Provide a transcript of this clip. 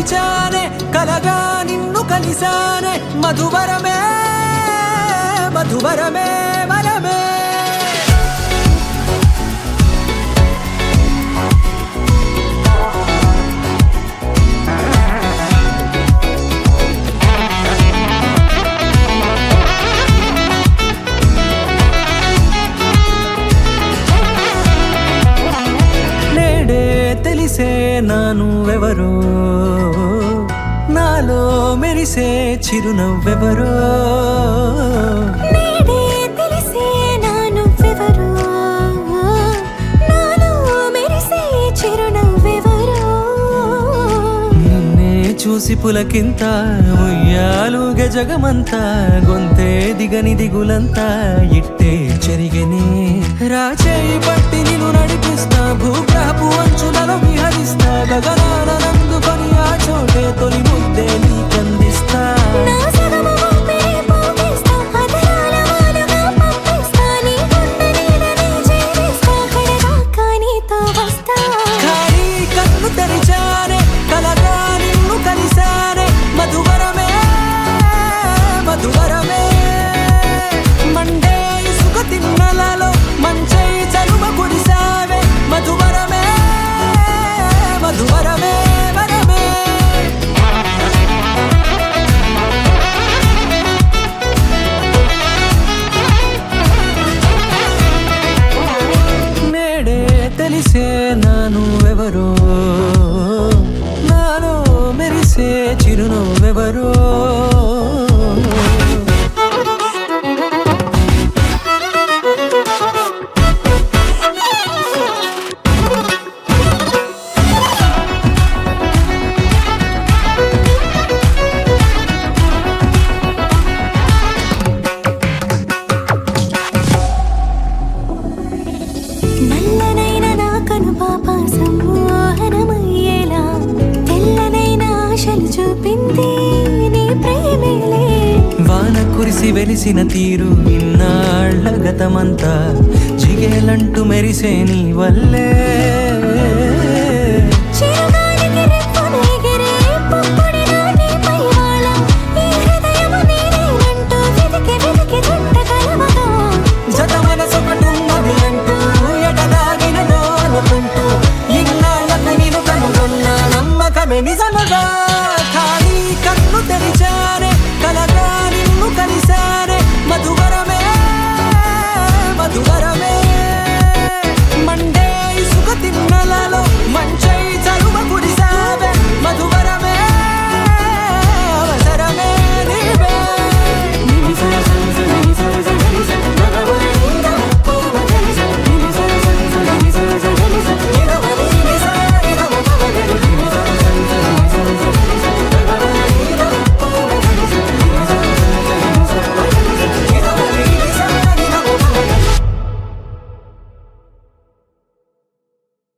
మరిచానే కలగా నిన్ను కలిసానే మధువరమే మధువరమే వరమే తెలిసే నానువెవరో నాలో మెరిసే చిరునవ్వెవరో నేడే తెలిసే నానువెవరో నాలో మెరిసే చిరునవ్వెవరో నిన్నే చూసి పులకింత ఉయ్యాలుగే జగమంతా గొంతే దిగని దిగులంతా ఇట్టే చెరిగనే రాచేయి పట్టి నిన్ను నడిపిస్తా భూగ్రహపు అంచులలో విహరిస్తా గగనాన నందుకొని ఆ చోటే తొలి ముద్దే నీకందిస్తా నా సగము ఊపిరి పోగిస్తా అదరాల వాలుగా పంపిస్తా నీ గుండె నీడనే చేరిస్తా కడదాకా నీతో వస్తా ఖాళీ కన్ను తెరిచానే కలగా నిన్ను కలిసానే మధువరమే మధువరమే మండే ఇసుక తిన్నలలో మంచై చలువ కురిసావే మధువరమే మధువరమే వరమే నేడే తెలిసే నానువెవరో నాలో మెరిసే చిరునవ్వెవరో నల్లనైన నా కనుపాప సమ్మోహనమయ్యేలా తెల్లనైన ఆశలు చూపింది నీ ప్రేమేలే వాన కురిసి వెలిసిన తీరు ఇన్నాళ్ల గతమంతా జిగేలంటూ మెరిసే నీ వల్లే